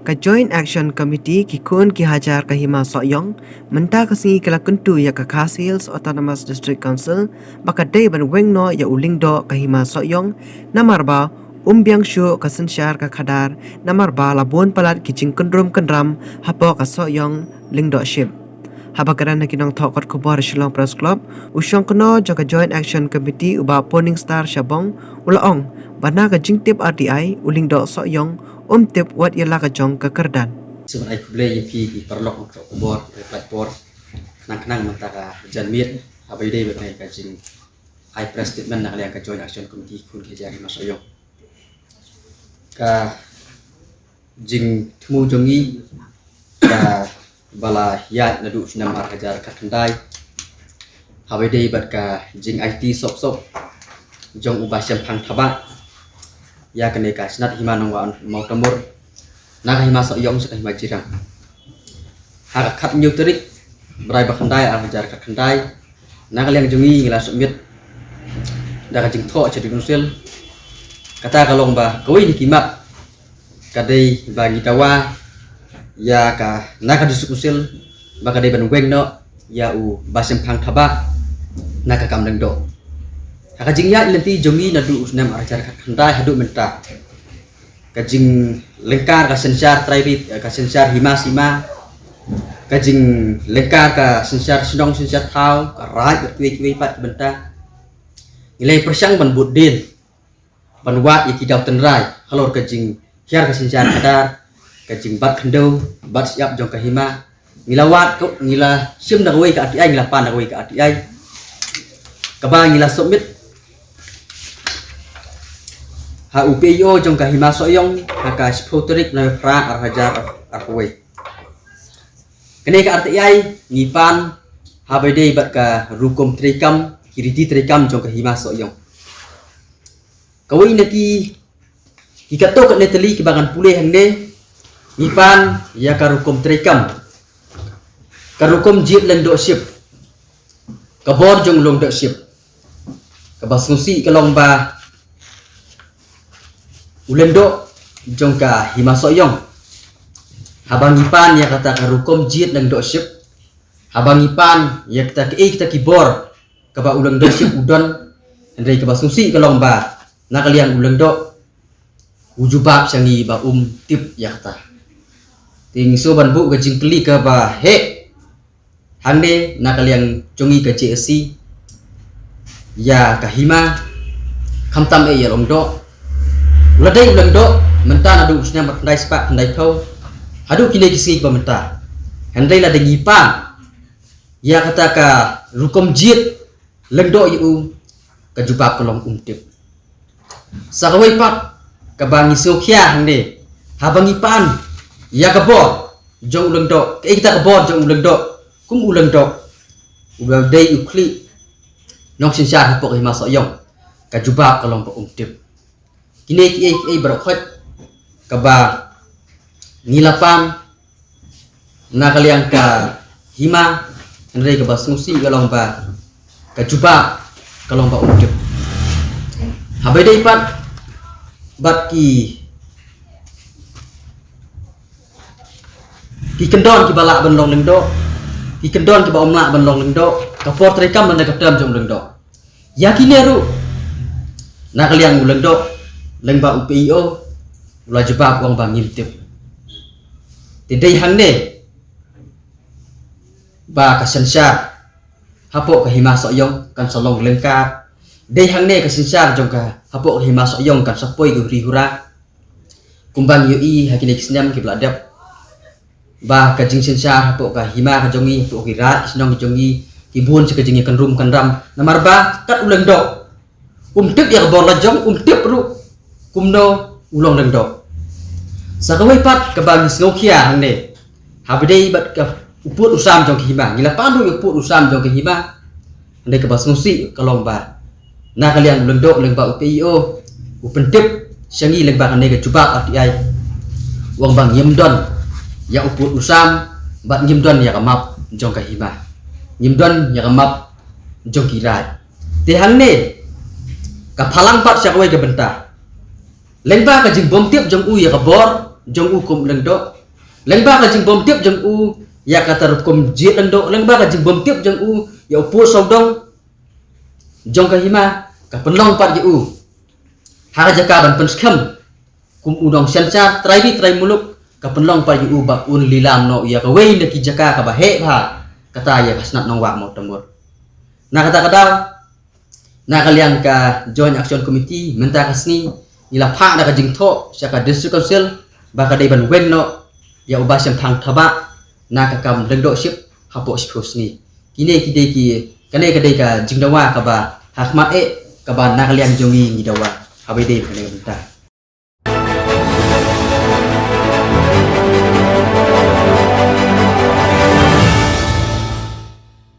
Ka Joint Action Committee ki kun ki hajar ka hima soyong menta ka singi kala kuntu ya ka Khas Autonomous District Council baka day ban wengno ya ulingdo ka hima soyong namarba umbyang shu ka sensyar ka khadar namarba labun palat ki jingkundrum kendram hapo ka soyong lingdo ship habakaran na kinong thokot kubar Shillong Press Club usyong kono jaka Joint Action Committee uba Poning Star Shabong ulaong bana ka jingtip RTI ulingdo soyong tip wat ia ka jong ka kerdan sebenarnya boleh yang pi perlok untuk kubur platform kenang mentaka janmir abai dei benai ka jing I press statement nak liang ka Joint Action Committee kun ke jari masoyong ka jing temu jongi ka bala yat nadu sinam arhajar ka kendai abai dei bat ka jing IT sop jong ubah syam phang thaba ya kene ka snat himanong wa mau tamur naga hima soyong sa hima jirang haka khat nyu terik brai ba khandai arhajar ka khandai naga liang jungi ngila sumit daga jing tho chedi kunsil kata kalong ba koi ni kimat kadai ba gitawa ya ka naga disukusil ba kadai ban weng no ya u basem phang thaba naga kam dang do haka jing ya ilenti jungi nadu usnam arhajar ka khandai hadu menta kajing lengkar ka sensar trairit ka sensar hima kajing lengkar ka sensar sinong sensar thau ka rai betui pat benta nilai persang ban budin ban wat iki daw tenrai halor kajing hiar ka sensar kadar kajing bat khendo bat siap jong ka hima ngilawat ko ngila sim na wei ka ati ai ngila pan na wei ka ati ai ka ba ngila submit ha UPIO jong ka hima soyong haka spoterik na pra arhajar arway kene ka RTI ngipan habede bat ka rukum trikam kiriti trikam jong ka hima soyong kawai naki hikato ka neteli kibangan pulih hangde ngipan ya ka rukum trikam ka rukum jip lendo ship ka bor jong long do ship ka basmusi ka lomba ulendo jongka hima soyong habang ipan ya kata karukom jit nang do ship habang ipan ya kita kibor kaba ulang do ship udon andai kaba susi kalongba nakalian ulang do ujubab sangi ba tip ya kata ting so ban bu gajing kli kaba he hande nakalian jongi ka JSC ya kahima khamtam e ya long do ladai ulang do menta nadu usnya matandai spak tandai thau hadu kini kisi ba menta handai la dengi pa ya kata ka rukom jit lengdo yu ka jubab kolong tip sakawai pak ka bangi sokhya hande habangi pan ya ka bo jong ulang do ke kita ka bo jong ulang do kum ulang do ulang dai ukli nok sinsar hapok hima soyong ka jubab kolong pa tip kini ki berkhot kaba ngilapam nakaliang ka hima andai ka basmusi kalong ba ka juba kalong ba ujub habai dai pat bat ki kendon ki balak ban long lengdo ki kendon ki ba omla ban long lengdo ka port rekam ban ka dam jong lengdo yakini ru nakaliang ulengdo lengba UPIO ula jebab wong bang ngintip tidai hangne ba ka sensar hapo ka hima soyong kan solong lengkar dei hangne ka sensar jong ka hapo ka hima soyong kan sapoi go rihura kumbang UI hakine kisnam ki bladap ba ka jing sensar hapo ka hima ka jongi hapo kira kisnong jongi kibun se ka jingi kan rum kan ram namarba kat uleng do tip ya bor lajong tip ru kumno ulong lengdo sakawai pat kabang ngokia hangne habidei bat ka uput usam jong hima ngila pandu uput usam jong hima ande ka basmusi kalomba na kalian lengdo lengba UPIO upentip sangi lengba ane ka jubab RTI wong bang yemdon ya uput usam bat yemdon ya kamap jong ka hima yemdon ya kamap jong kirai te hangne ka phalang pat sakawai ka benta lengba ka jing bom tiap jong u ya ka bor jong u kum lengdo lengba ka jing bom tiap jang u ya kata rukom jiet lendo lengba ka jing bom tiap jang u ya pu sodong jong ka hima ka penlong pat u ha jaka ban penskam kum udong sencha trai muluk ka penlong pat u ba un lilam no ya ka wei na ki jaka ka ba he ba kata ya kasnat nong wa mo temur na kata kadang na kalian ka joint action committee menta kasni ila pha na ka jing tho saka district council ba ka dai ban wen no ya ubah sem thang thaba na ka kam dengdo ship hapo spos ni kine kide ki kane ka dai ka jingdawa ka ba hakmat ka ba na kalian jongi ngidawa habai dai kane ka